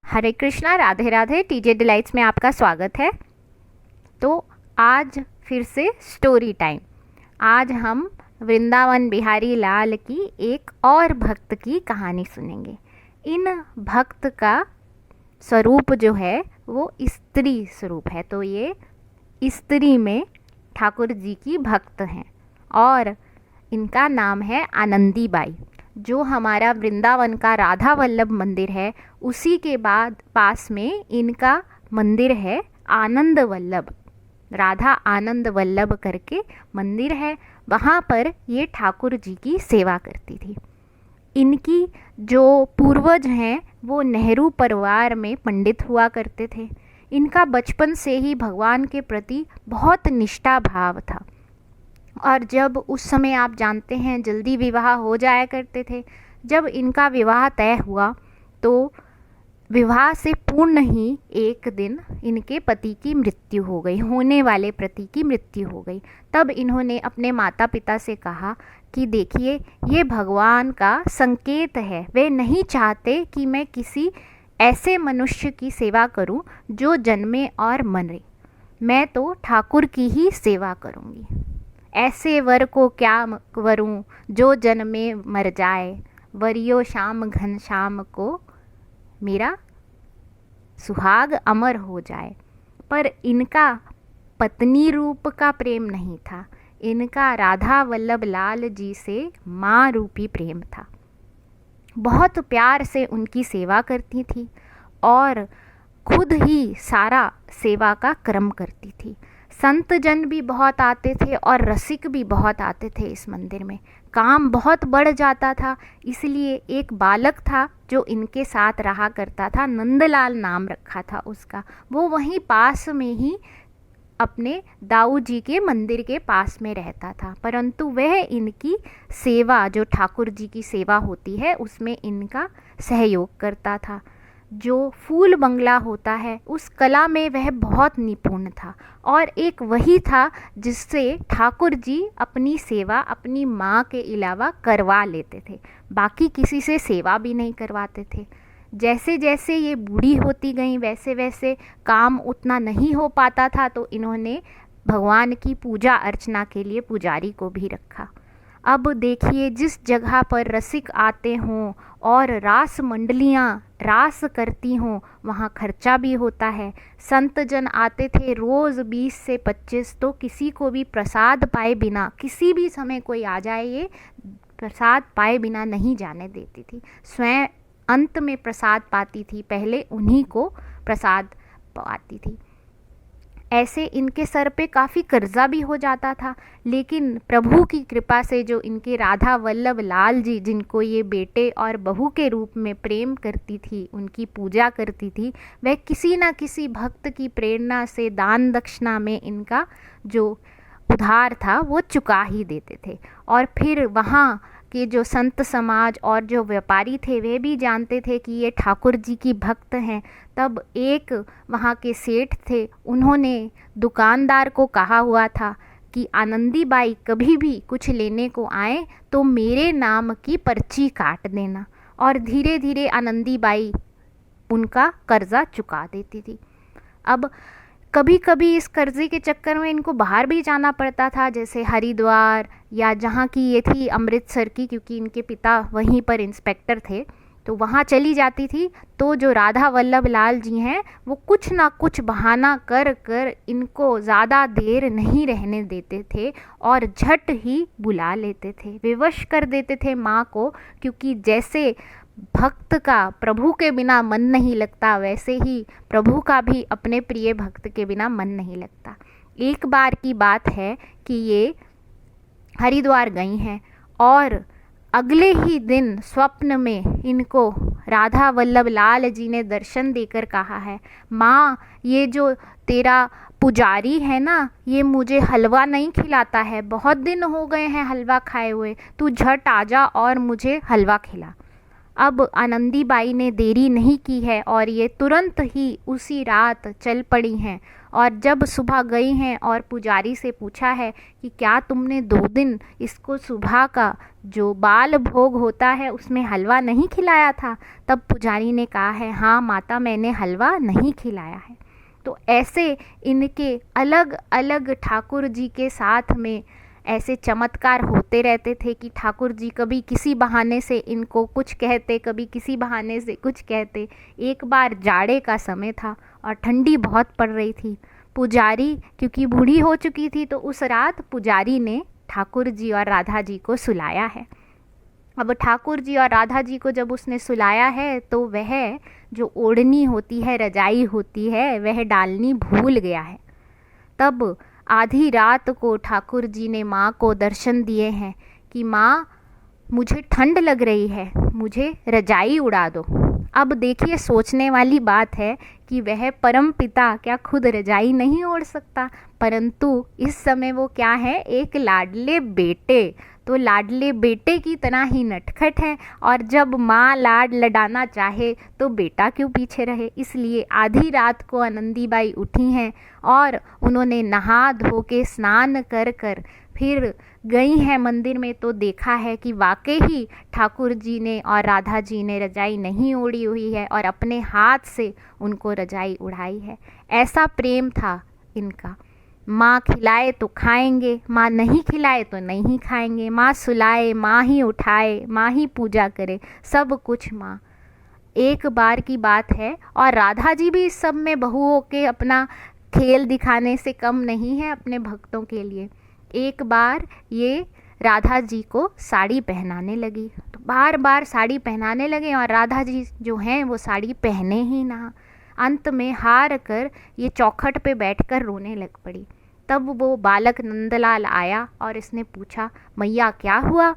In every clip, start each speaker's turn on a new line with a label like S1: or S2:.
S1: हरे Krishna, Radhe Radhe. TJ delights में आपका स्वागत है। तो आज फिर से स्टोरी टाइम। आज हम वृंदावन बिहारी लाल की एक और भक्त की कहानी सुनेंगे। इन भक्त का स्वरूप जो है वो स्त्री स्वरूप है। तो ये स्त्री में ठाकुर जी की भक्त हैं और इनका नाम है आनंदी बाई। जो हमारा वृंदावन का राधा वल्लभ मंदिर है उसी के बाद पास में इनका मंदिर है आनंद वल्लभ। राधा आनंद वल्लभ करके मंदिर है, वहाँ पर ये ठाकुर जी की सेवा करती थी। इनकी जो पूर्वज हैं वो नेहरू परिवार में पंडित हुआ करते थे। इनका बचपन से ही भगवान के प्रति बहुत निष्ठा भाव था और जब उस समय आप जानते हैं जल्दी विवाह हो जाया करते थे। जब इनका विवाह तय हुआ तो विवाह से पूर्ण ही एक दिन इनके पति की मृत्यु हो गई, होने वाले पति की मृत्यु हो गई। तब इन्होंने अपने माता पिता से कहा कि देखिए, ये भगवान का संकेत है। वे नहीं चाहते कि मैं किसी ऐसे मनुष्य की सेवा करूं जो जन्मे और मरे। मैं तो ठाकुर की ही सेवा करूंगी। ऐसे वर को क्या वरूं जो जन्मे मर जाए, वरियो श्याम घनश्याम को मेरा सुहाग अमर हो जाए। पर इनका पत्नी रूप का प्रेम नहीं था, इनका राधा वल्लभ लाल जी से माँ रूपी प्रेम था। बहुत प्यार से उनकी सेवा करती थी और खुद ही सारा सेवा का क्रम करती थी। संत जन भी बहुत आते थे और रसिक भी बहुत आते थे इस मंदिर में। काम बहुत बढ़ जाता था, इसलिए एक बालक था जो इनके साथ रहा करता था, नंदलाल नाम रखा था उसका। वो वहीं पास में ही अपने दाऊ जी के मंदिर के पास में रहता था, परंतु वह इनकी सेवा, जो ठाकुर जी की सेवा होती है उसमें इनका सहयोग करता था। जो फूल बंगला होता है उस कला में वह बहुत निपुण था और एक वही था जिससे ठाकुर जी अपनी सेवा अपनी माँ के अलावा करवा लेते थे। बाकी किसी से सेवा भी नहीं करवाते थे। जैसे जैसे ये बूढ़ी होती गई वैसे वैसे काम उतना नहीं हो पाता था, तो इन्होंने भगवान की पूजा अर्चना के लिए पुजारी को भी रखा। अब देखिए, जिस जगह पर रसिक आते हों और रास मंडलियाँ रास करती हों वहाँ खर्चा भी होता है। संत जन आते थे रोज़ 20 से 25, तो किसी को भी प्रसाद पाए बिना, किसी भी समय कोई आ जाए, ये प्रसाद पाए बिना नहीं जाने देती थी। स्वयं अंत में प्रसाद पाती थी, पहले उन्हीं को प्रसाद पाती थी। ऐसे इनके सर पे काफ़ी कर्जा भी हो जाता था, लेकिन प्रभु की कृपा से जो इनके राधा वल्लभ लाल जी, जिनको ये बेटे और बहू के रूप में प्रेम करती थी, उनकी पूजा करती थी, वह किसी न किसी भक्त की प्रेरणा से दान दक्षिणा में इनका जो उधार था वो चुका ही देते थे। और फिर वहाँ के जो संत समाज और जो व्यापारी थे वे भी जानते थे कि ये ठाकुर जी की भक्त हैं। तब एक वहाँ के सेठ थे, उन्होंने दुकानदार को कहा हुआ था कि आनंदी बाई कभी भी कुछ लेने को आए तो मेरे नाम की पर्ची काट देना। और धीरे धीरे आनंदी बाई उनका कर्जा चुका देती थी। अब कभी कभी इस कर्जे के चक्कर में इनको बाहर भी जाना पड़ता था, जैसे हरिद्वार या जहाँ की ये थी अमृतसर की, क्योंकि इनके पिता वहीं पर इंस्पेक्टर थे, तो वहाँ चली जाती थी। तो जो राधा वल्लभ लाल जी हैं वो कुछ ना कुछ बहाना कर कर इनको ज़्यादा देर नहीं रहने देते थे और झट ही बुला लेते थे, विवश कर देते थे माँ को। क्योंकि जैसे भक्त का प्रभु के बिना मन नहीं लगता, वैसे ही प्रभु का भी अपने प्रिय भक्त के बिना मन नहीं लगता। एक बार की बात है कि ये हरिद्वार गई हैं और अगले ही दिन स्वप्न में इनको राधा वल्लभ लाल जी ने दर्शन देकर कहा है, माँ, ये जो तेरा पुजारी है ना, ये मुझे हलवा नहीं खिलाता है, बहुत दिन हो गए हैं हलवा खाए हुए, तू झट आजा और मुझे हलवा खिला। अब आनंदी बाई ने देरी नहीं की है और ये तुरंत ही उसी रात चल पड़ी हैं और जब सुबह गई हैं और पुजारी से पूछा है कि क्या तुमने 2 दिन इसको सुबह का जो बाल भोग होता है उसमें हलवा नहीं खिलाया था, तब पुजारी ने कहा है हाँ माता, मैंने हलवा नहीं खिलाया है। तो ऐसे इनके अलग अलग ठाकुर जी के साथ में ऐसे चमत्कार होते रहते थे कि ठाकुर जी कभी किसी बहाने से इनको कुछ कहते, कभी किसी बहाने से कुछ कहते। एक बार जाड़े का समय था और ठंडी बहुत पड़ रही थी। पुजारी क्योंकि बूढ़ी हो चुकी थी, तो उस रात पुजारी ने ठाकुर जी और राधा जी को सुलाया है। अब ठाकुर जी और राधा जी को जब उसने सुलाया है तो वह जो ओढ़नी होती है, रजाई होती है, वह डालनी भूल गया है। तब आधी रात को ठाकुर जी ने माँ को दर्शन दिए हैं कि माँ मुझे ठंड लग रही है, मुझे रजाई उड़ा दो। अब देखिए सोचने वाली बात है कि वह परम पिता क्या खुद रजाई नहीं ओढ़ सकता, परंतु इस समय वो क्या है, एक लाडले बेटे, तो लाडले बेटे की तरह ही नटखट है। और जब माँ लाड लडाना चाहे तो बेटा क्यों पीछे रहे। इसलिए आधी रात को आनंदीबाई उठी हैं और उन्होंने नहा धो के स्नान कर कर फिर गई हैं मंदिर में, तो देखा है कि वाकई ही ठाकुर जी ने और राधा जी ने रजाई नहीं ओढ़ी हुई है और अपने हाथ से उनको रजाई उड़ाई है। ऐसा प्रेम था इनका। माँ खिलाए तो खाएंगे, माँ नहीं खिलाए तो नहीं खाएंगे, माँ सुलाए, माँ ही उठाए, माँ ही पूजा करे, सब कुछ माँ। एक बार की बात है, और राधा जी भी इस सब में बहुओं के अपना खेल दिखाने से कम नहीं है अपने भक्तों के लिए। एक बार ये राधा जी को साड़ी पहनाने लगी, तो बार बार साड़ी पहनाने लगे और राधा जी जो हैं वो साड़ी पहने ही ना। अंत में हार कर ये चौखट पे बैठकर रोने लग पड़ी। तब वो बालक नंदलाल आया और इसने पूछा मैया क्या हुआ।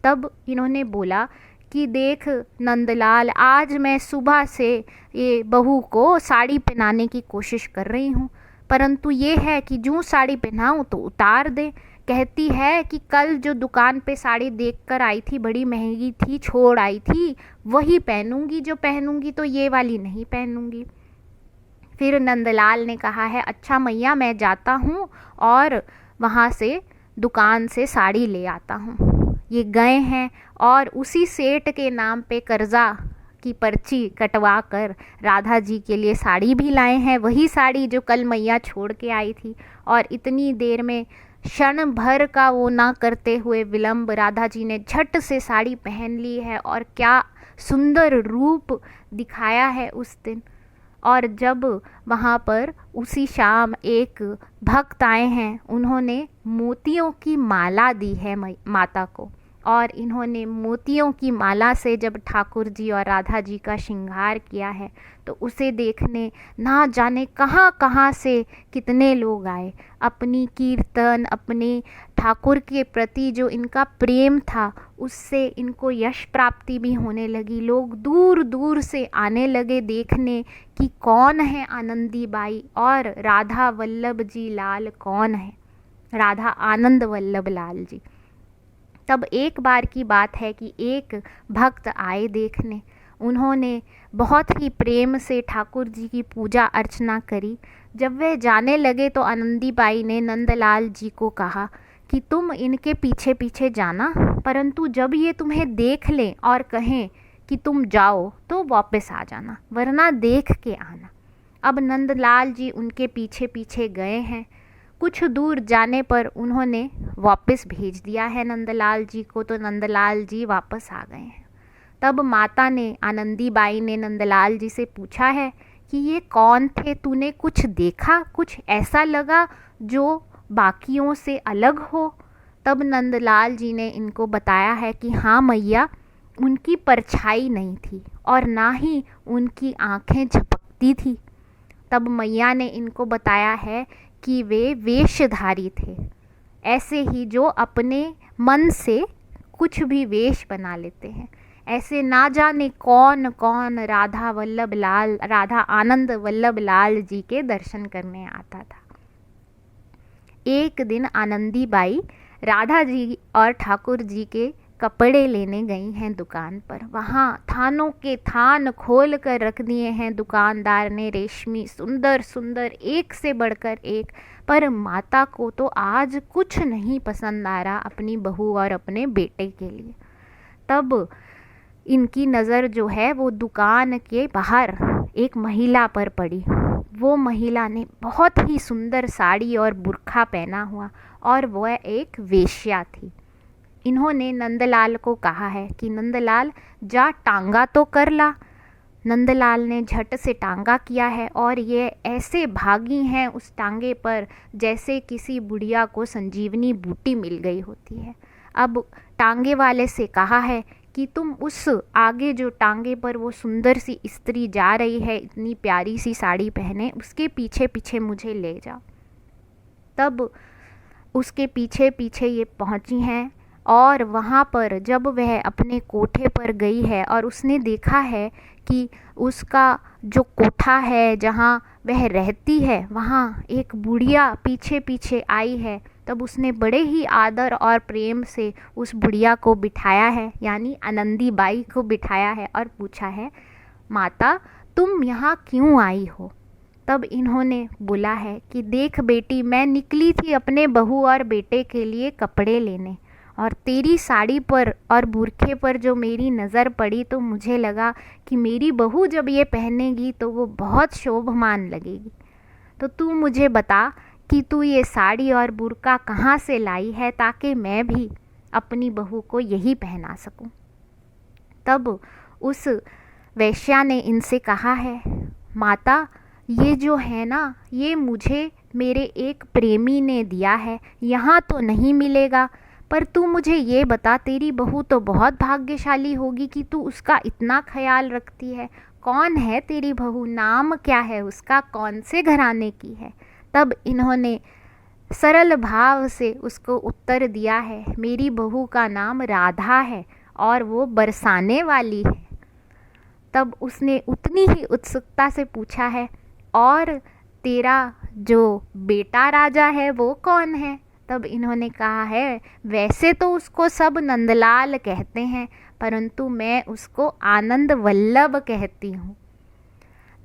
S1: तब इन्होंने बोला कि देख नंदलाल, आज मैं सुबह से ये बहू को साड़ी पहनाने की कोशिश कर रही हूँ, परंतु ये है कि जो साड़ी पहनाऊँ तो उतार दे। कहती है कि कल जो दुकान पे साड़ी देख कर आई थी, बड़ी महंगी थी, छोड़ आई थी, वही पहनूंगी, जो पहनूंगी तो ये वाली नहीं पहनूंगी। फिर नंदलाल ने कहा है अच्छा मैया, मैं जाता हूँ और वहाँ से दुकान से साड़ी ले आता हूँ। ये गए हैं और उसी सेठ के नाम पे कर्जा की पर्ची कटवा कर राधा जी के लिए साड़ी भी लाए हैं, वही साड़ी जो कल मैया छोड़ के आई थी। और इतनी देर में क्षण भर का वो ना करते हुए विलंब राधा जी ने झट से साड़ी पहन ली है और क्या सुंदर रूप दिखाया है उस दिन। और जब वहाँ पर उसी शाम एक भक्त आए हैं, उन्होंने मोतियों की माला दी है माता को, और इन्होंने मोतियों की माला से जब ठाकुर जी और राधा जी का श्रृंगार किया है तो उसे देखने ना जाने कहाँ कहाँ से कितने लोग आए। अपनी कीर्तन, अपने ठाकुर के प्रति जो इनका प्रेम था उससे इनको यश प्राप्ति भी होने लगी। लोग दूर दूर से आने लगे देखने कि कौन है आनंदीबाई और राधा वल्लभ जी लाल कौन है, राधा आनंद वल्लभ लाल जी। तब एक बार की बात है कि एक भक्त आए देखने, उन्होंने बहुत ही प्रेम से ठाकुर जी की पूजा अर्चना करी। जब वे जाने लगे तो आनंदीबाई ने नंदलाल जी को कहा कि तुम इनके पीछे पीछे जाना, परंतु जब ये तुम्हें देख लें और कहें कि तुम जाओ तो वापस आ जाना, वरना देख के आना। अब नंदलाल जी उनके पीछे पीछे गए हैं। कुछ दूर जाने पर उन्होंने वापस भेज दिया है नंदलाल जी को, तो नंदलाल जी वापस आ गए हैं। तब माता ने, आनंदीबाई ने नंदलाल जी से पूछा है कि ये कौन थे, तूने कुछ देखा, कुछ ऐसा लगा जो बाकियों से अलग हो। तब नंदलाल जी ने इनको बताया है कि हाँ मैया, उनकी परछाई नहीं थी और ना ही उनकी आँखें झपकती थी। तब मैया ने इनको बताया है कि वे वेशधारी थे, ऐसे ही जो अपने मन से कुछ भी वेश बना लेते हैं। ऐसे ना जाने कौन कौन राधा वल्लभ लाल, राधा आनंद वल्लभ लाल जी के दर्शन करने आता था। एक दिन आनंदीबाई राधा जी और ठाकुर जी के कपड़े लेने गई हैं दुकान पर। वहाँ थानों के थान खोल कर रख दिए हैं दुकानदार ने, रेशमी सुंदर सुंदर एक से बढ़कर एक। पर माता को तो आज कुछ नहीं पसंद आ रहा अपनी बहू और अपने बेटे के लिए। तब इनकी नज़र जो है वो दुकान के बाहर एक महिला पर पड़ी। वो महिला ने बहुत ही सुंदर साड़ी और बुर्खा पहना हुआ, और वह एक वेश्या थी। इन्होंने नंदलाल को कहा है कि नंदलाल जा टांगा तो कर ला। नंदलाल ने झट से टांगा किया है, और ये ऐसे भागी हैं उस टांगे पर जैसे किसी बुढ़िया को संजीवनी बूटी मिल गई होती है। अब टांगे वाले से कहा है कि तुम उस आगे जो टांगे पर वो सुंदर सी स्त्री जा रही है इतनी प्यारी सी साड़ी पहने, उसके पीछे पीछे मुझे ले जाओ। तब उसके पीछे पीछे ये पहुंची हैं, और वहाँ पर जब वह अपने कोठे पर गई है और उसने देखा है कि उसका जो कोठा है जहाँ वह रहती है वहाँ एक बुढ़िया पीछे पीछे आई है, तब उसने बड़े ही आदर और प्रेम से उस बुढ़िया को बिठाया है, यानी आनंदी बाई को बिठाया है, और पूछा है माता तुम यहाँ क्यों आई हो। तब इन्होंने बोला है कि देख बेटी, मैं निकली थी अपने बहू और बेटे के लिए कपड़े लेने, और तेरी साड़ी पर और बुर्खे पर जो मेरी नज़र पड़ी तो मुझे लगा कि मेरी बहू जब ये पहनेगी तो वो बहुत शोभमान लगेगी। तो तू मुझे बता कि तू ये साड़ी और बुर्का कहाँ से लाई है, ताकि मैं भी अपनी बहू को यही पहना सकूं। तब उस वैश्या ने इनसे कहा है माता, ये जो है ना, ये मुझे मेरे एक प्रेमी ने दिया है, यहाँ तो नहीं मिलेगा। पर तू मुझे ये बता, तेरी बहू तो बहुत भाग्यशाली होगी कि तू उसका इतना ख्याल रखती है। कौन है तेरी बहू, नाम क्या है उसका, कौन से घराने की है। तब इन्होंने सरल भाव से उसको उत्तर दिया है, मेरी बहू का नाम राधा है और वो बरसाने वाली है। तब उसने उतनी ही उत्सुकता से पूछा है, और तेरा जो बेटा राजा है वो कौन है। तब इन्होंने कहा है, वैसे तो उसको सब नंदलाल कहते हैं, परंतु मैं उसको आनंद वल्लभ कहती हूँ।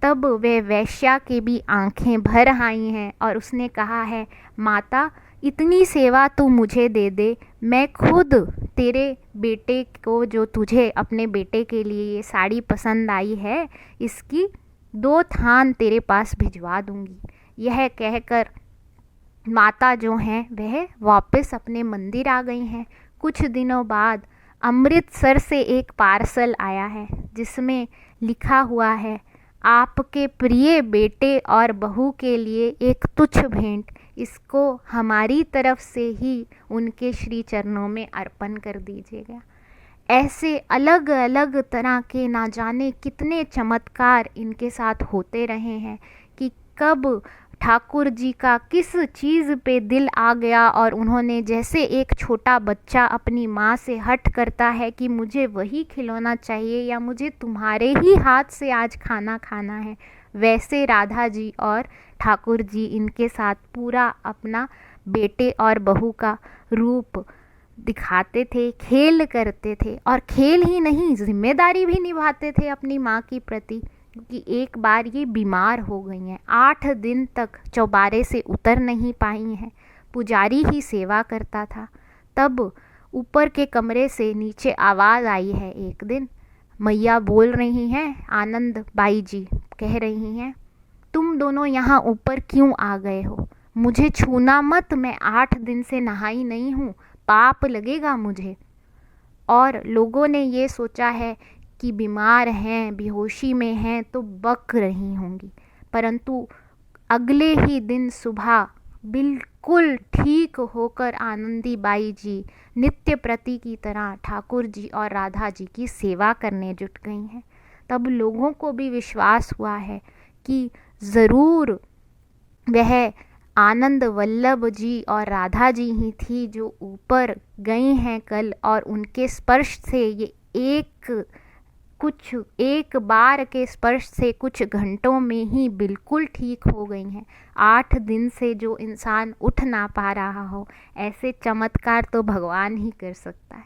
S1: तब वे वैश्या की भी आंखें भर आई हैं, और उसने कहा है माता, इतनी सेवा तू मुझे दे दे, मैं खुद तेरे बेटे को, जो तुझे अपने बेटे के लिए ये साड़ी पसंद आई है, इसकी 2 थान तेरे पास भिजवा दूंगी। यह कहकर माता जो हैं वह वापस अपने मंदिर आ गई हैं। कुछ दिनों बाद अमृतसर से एक पार्सल आया है जिसमें लिखा हुआ है, आपके प्रिय बेटे और बहू के लिए एक तुच्छ भेंट, इसको हमारी तरफ से ही उनके श्री चरणों में अर्पण कर दीजिएगा। ऐसे अलग अलग तरह के ना जाने कितने चमत्कार इनके साथ होते रहे हैं कि कब ठाकुर जी का किस चीज़ पे दिल आ गया, और उन्होंने जैसे एक छोटा बच्चा अपनी माँ से हट करता है कि मुझे वही खिलौना चाहिए या मुझे तुम्हारे ही हाथ से आज खाना खाना है, वैसे राधा जी और ठाकुर जी इनके साथ पूरा अपना बेटे और बहू का रूप दिखाते थे, खेल करते थे, और खेल ही नहीं जिम्मेदारी भी निभाते थे अपनी माँ की प्रति। क्योंकि एक बार ये बीमार हो गई हैं, 8 दिन तक चौबारे से उतर नहीं पाई हैं, पुजारी ही सेवा करता था। तब ऊपर के कमरे से नीचे आवाज़ आई है एक दिन, मैया बोल रही हैं, आनंद बाई जी कह रही हैं, तुम दोनों यहाँ ऊपर क्यों आ गए हो, मुझे छूना मत, मैं 8 दिन से नहाई नहीं हूँ, पाप लगेगा मुझे। और लोगों ने ये सोचा है कि बीमार हैं, बेहोशी में हैं, तो बक रही होंगी, परंतु अगले ही दिन सुबह बिल्कुल ठीक होकर आनंदी बाई जी नित्य प्रति की तरह ठाकुर जी और राधा जी की सेवा करने जुट गई हैं। तब लोगों को भी विश्वास हुआ है कि ज़रूर वह आनंद वल्लभ जी और राधा जी ही थी जो ऊपर गई हैं कल, और उनके स्पर्श से ये एक बार के स्पर्श से कुछ घंटों में ही बिल्कुल ठीक हो गई हैं। 8 दिन से जो इंसान उठ ना पा रहा हो, ऐसे चमत्कार तो भगवान ही कर सकता है।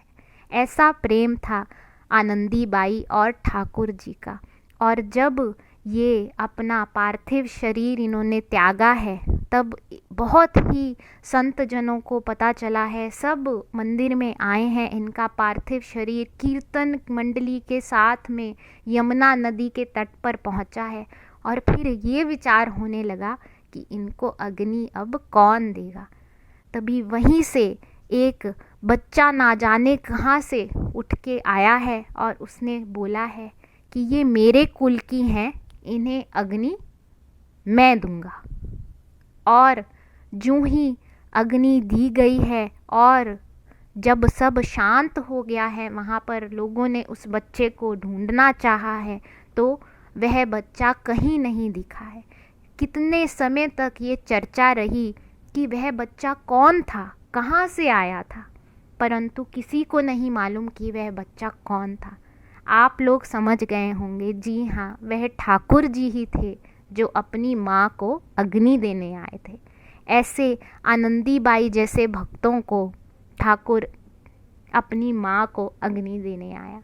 S1: ऐसा प्रेम था आनंदीबाई और ठाकुर जी का। और जब ये अपना पार्थिव शरीर इन्होंने त्यागा है तब बहुत ही संत जनों को पता चला है, सब मंदिर में आए हैं। इनका पार्थिव शरीर कीर्तन मंडली के साथ में यमुना नदी के तट पर पहुंचा है। और फिर ये विचार होने लगा कि इनको अग्नि अब कौन देगा। तभी वहीं से एक बच्चा ना जाने कहाँ से उठ के आया है और उसने बोला है कि ये मेरे कुल की हैं, इन्हें अग्नि मैं दूंगा। और यूं ही अग्नि दी गई है। और जब सब शांत हो गया है, वहाँ पर लोगों ने उस बच्चे को ढूंढना चाहा है तो वह बच्चा कहीं नहीं दिखा है। कितने समय तक ये चर्चा रही कि वह बच्चा कौन था, कहाँ से आया था, परंतु किसी को नहीं मालूम कि वह बच्चा कौन था। आप लोग समझ गए होंगे, जी हाँ, वह ठाकुर जी ही थे जो अपनी माँ को अग्नि देने आए थे। ऐसे आनंदीबाई जैसे भक्तों को ठाकुर अपनी माँ को अग्नि देने आया।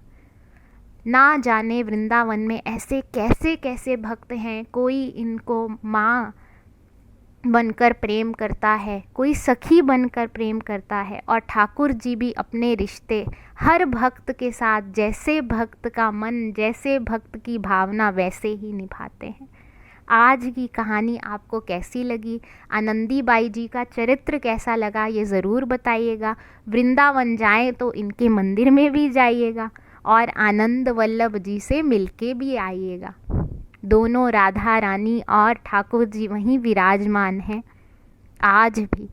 S1: ना जाने वृंदावन में ऐसे कैसे कैसे भक्त हैं, कोई इनको माँ बनकर प्रेम करता है, कोई सखी बनकर प्रेम करता है। और ठाकुर जी भी अपने रिश्ते हर भक्त के साथ जैसे भक्त का मन, जैसे भक्त की भावना वैसे ही निभाते हैं। आज की कहानी आपको कैसी लगी, आनंदीबाई जी का चरित्र कैसा लगा, ये ज़रूर बताइएगा। वृंदावन जाएं तो इनके मंदिर में भी जाइएगा और आनंद वल्लभ जी से मिलके भी आइएगा। दोनों राधा रानी और ठाकुर जी वहीं विराजमान हैं आज भी।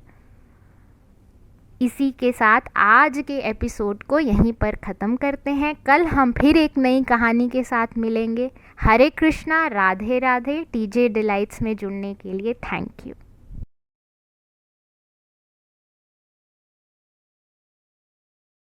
S1: इसी के साथ आज के एपिसोड को यहीं पर ख़त्म करते हैं। कल हम फिर एक नई कहानी के साथ मिलेंगे। हरे कृष्णा, राधे राधे। टीजे डिलाइट्स में जुड़ने के लिए थैंक यू।